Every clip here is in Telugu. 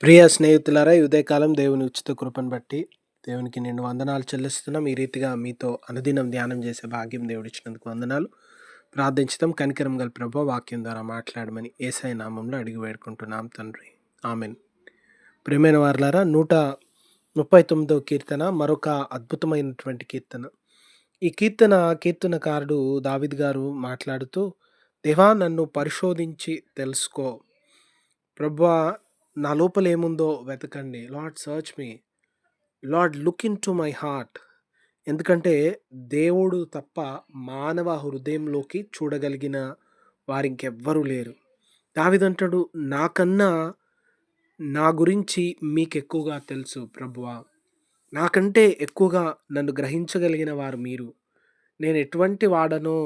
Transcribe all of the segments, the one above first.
ప్రియ స్నేహితులారా, ఈ ఉదయకాలం దేవుని ఉచిత కృపను బట్టి దేవునికి నిన్ను వందనాలు చెల్లిస్తున్నాం. ఈ రీతిగా మీతో అనుదినం ధ్యానం చేసే భాగ్యం దేవుడిచ్చినందుకు వందనాలు. ప్రార్థించుదాం. కనికరం గల ప్రభువా, వాక్యం ద్వారా మాట్లాడమని యేసయ్య నామంలో అడిగి వేడుకుంటున్నాం తండ్రి. ఆమెన్. ప్రియమైన వారలారా, 139వ కీర్తన మరొక అద్భుతమైనటువంటి కీర్తన. ఈ కీర్తనకారుడు దావీదు గారు మాట్లాడుతూ, దేవా నన్ను పరిశోధించి తెలుసుకో, ప్రభువా నా లోపల ఏముందో వెతకండి. Lord search me, lord look in to my heart. ఎందుకంటే దేవుడు తప్ప మానవ హృదయంలోకి చూడగలిగిన వారు ఇంకెవ్వరూ లేరు. దావీదంటాడు, నాకన్నా నా గురించి మీకు ఎక్కువగా తెలుసు ప్రభువా, నాకంటే ఎక్కువగా నన్ను గ్రహించగలిగిన వారు మీరు. నేను ఎటువంటి వాడనో,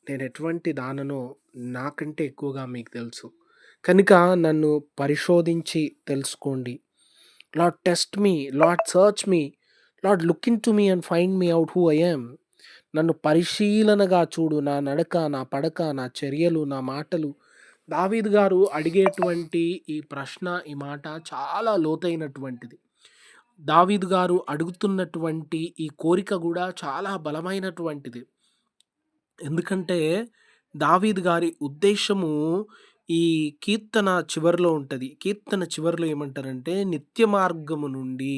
నేను ఎటువంటి దాననో నాకంటే ఎక్కువగా మీకు తెలుసు. కనుక నన్ను పరిశోధించి తెలుసుకోండి. Lord test me, lord search me, lord look in to me and find me out who I am. నన్ను పరిశీలనగా చూడు, నా నడక, నా పడక, నా చర్యలు, నా మాటలు. దావీదు గారు అడిగేటువంటి ఈ ప్రశ్న, ఈ మాట చాలా లోతైనటువంటిది. దావీదు గారు అడుగుతున్నటువంటి ఈ కోరిక కూడా చాలా బలమైనటువంటిది. ఎందుకంటే దావీదు గారి ఉద్దేశము ఈ కీర్తన చివరిలో ఉంటది. కీర్తన చివరిలో ఏమంటారంటే, నిత్య మార్గము నుండి,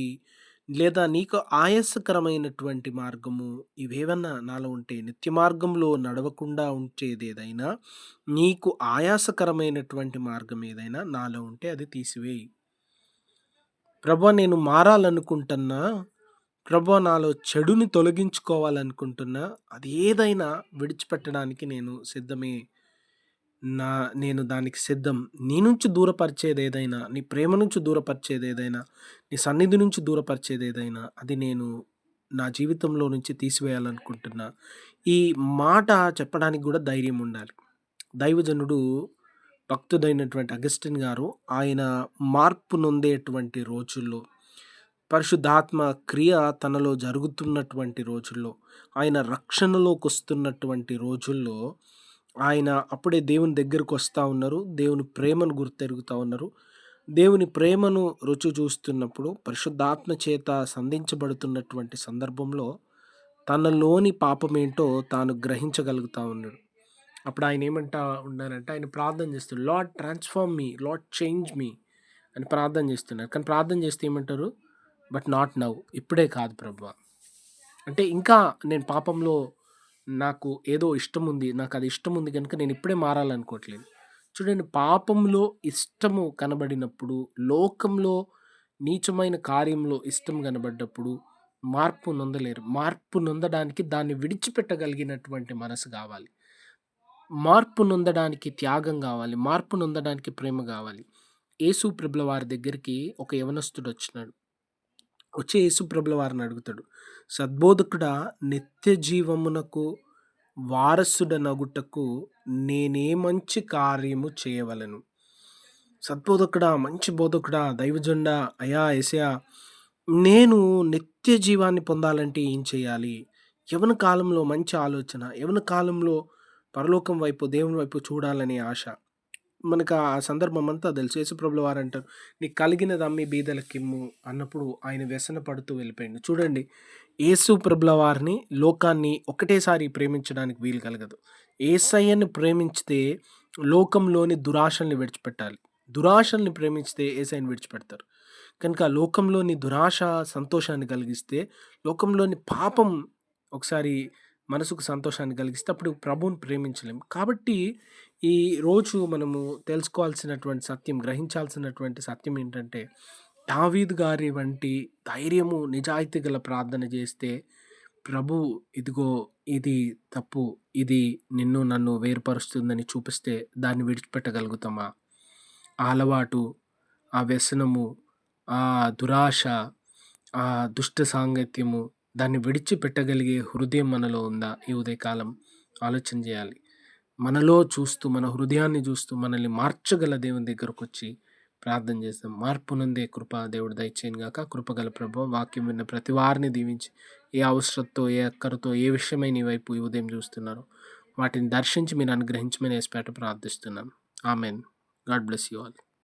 లేదా నీకు ఆయాసకరమైనటువంటి మార్గము ఇవేవన్నా నాలో ఉంటే, నిత్య మార్గంలో నడవకుండా ఉంచేదేదైనా, నీకు ఆయాసకరమైనటువంటి మార్గం ఏదైనా నాలో ఉంటే అది తీసివేయి. ప్రభువా నేను మారాలనుకుంటున్నా, ప్రభువా నాలో చెడుని తొలగించుకోవాలనుకుంటున్నా, అది ఏదైనా విడిచిపెట్టడానికి నేను సిద్ధమే. నేను దానికి సిద్ధం. నీ నుంచి దూరపరిచేదేదైనా, నీ ప్రేమ నుంచి దూరపరిచేదేదైనా, నీ సన్నిధి నుంచి దూరపరిచేదేదైనా, అది నేను నా జీవితంలో నుంచి తీసివేయాలనుకుంటున్నా. ఈ మాట చెప్పడానికి కూడా ధైర్యం ఉండాలి. దైవజనుడు, భక్తుడైనటువంటి అగస్టిన్ గారు, ఆయన మార్పు నొందేటువంటి రోజుల్లో, పరిశుద్ధాత్మ క్రియ తనలో జరుగుతున్నటువంటి రోజుల్లో, ఆయన రక్షణలోకి వస్తున్నటువంటి రోజుల్లో, ఆయన అప్పుడే దేవుని దగ్గరకు వస్తూ ఉన్నారు. దేవుని ప్రేమను గుర్తెరుగుతూ ఉన్నారు. దేవుని ప్రేమను రుచి చూస్తున్నప్పుడు, పరిశుద్ధాత్మ చేత సంధించబడుతున్నటువంటి సందర్భంలో తనలోని పాపమేంటో తాను గ్రహించగలుగుతూ ఉన్నాడు. అప్పుడు ఆయన ఏమంటా ఉన్నారంటే, ఆయన ప్రార్థన చేస్తాడు, లార్డ్ ట్రాన్స్ఫార్మ్ మీ, లార్డ్ చేంజ్ మీ అని ప్రార్థన చేస్తున్నారు. కానీ ప్రార్థన చేస్తే ఏమంటారు, బట్ నాట్ నౌ, ఇప్పుడే కాదు ప్రభువా. అంటే ఇంకా నేను పాపంలో నాకు ఏదో ఇష్టం ఉంది, నాకు అది ఇష్టం ఉంది కనుక నేను ఇప్పుడే మారాలనుకోవట్లేదు. చూడండి, పాపంలో ఇష్టము కనబడినప్పుడు, లోకంలో నీచమైన కార్యంలో ఇష్టం కనబడ్డప్పుడు మార్పు నొందలేరు. మార్పు నొందడానికి దాన్ని విడిచిపెట్టగలిగినటువంటి మనసు కావాలి. మార్పు నొందడానికి త్యాగం కావాలి. మార్పు నొందడానికి ప్రేమ కావాలి. యేసు ప్రభుల వారి దగ్గరికి ఒక యవనస్తుడు వచ్చినాడు. వచ్చి యేసు ప్రభుల వారిని అడుగుతాడు, సద్బోధకుడా, నిత్య జీవమునకు వారసుడనగుటకు నేనే మంచి కార్యము చేయవలను. సద్బోధకుడా, మంచి బోధకుడా, దైవజనుడా, అయా యేసయ్యా, నేను నిత్య జీవాన్ని పొందాలంటే ఏం చేయాలి? యవ్వన కాలంలో మంచి ఆలోచన, యవ్వన కాలంలో పరలోకం వైపు, దేవుని వైపు చూడాలనే ఆశ. మనకు ఆ సందర్భం అంతా తెలుసు. యేసుప్రభుల వారు అంటారు, నీకు కలిగినది అమ్మి బీదలకిమ్ము అన్నప్పుడు ఆయన వ్యసన పడుతూ వెళ్ళిపోయింది. చూడండి, యేసు ప్రభుల వారిని, లోకాన్ని ఒకటేసారి ప్రేమించడానికి వీలు కలగదు. యేసయ్యని ప్రేమించితే లోకంలోని దురాశల్ని విడిచిపెట్టాలి. దురాశల్ని ప్రేమించితే యేసయ్యని విడిచిపెడతారు. కనుక లోకంలోని దురాశ సంతోషాన్ని కలిగిస్తే, లోకంలోని పాపం ఒకసారి మనసుకు సంతోషాన్ని కలిగిస్తే అప్పుడు ప్రభువుని ప్రేమించలేం. కాబట్టి ఈ రోజు మనము తెలుసుకోవాల్సినటువంటి సత్యం, గ్రహించాల్సినటువంటి సత్యం ఏంటంటే, దావీదు గారి వంటి ధైర్యము, నిజాయితీ గల ప్రార్థన చేస్తే ప్రభు ఇదిగో ఇది తప్పు, ఇది నిన్ను నన్ను వేరుపరుస్తుందని చూపిస్తే దాన్ని విడిచిపెట్టగలుగుతామా? ఆ అలవాటు, ఆ వ్యసనము, ఆ దురాశ, ఆ దుష్ట సాంగత్యము, దాన్ని విడిచిపెట్టగలిగే హృదయం మనలో ఉందా? ఈ ఉదయకాలం ఆలోచన చేయాలి. మనలో చూస్తూ, మన హృదయాన్ని చూస్తూ మనల్ని మార్చగల దేవుని దగ్గరకు వచ్చి ప్రార్థన చేస్తాం. మార్పు నొందే కృప దేవుడు దయచేయను గాక. కృపగల ప్రభువా, వాక్యం విన్న ప్రతి వారిని దీవించి, ఏ అవసరంతో, ఏ అక్కరతో, ఏ విషయమై నీ వైపు ఈ ఉదయం చూస్తున్నారో వాటిని దర్శించి మీరు అనుగ్రహించమని యేసుపేట ప్రార్థిస్తున్నాం. Amen. God bless you all.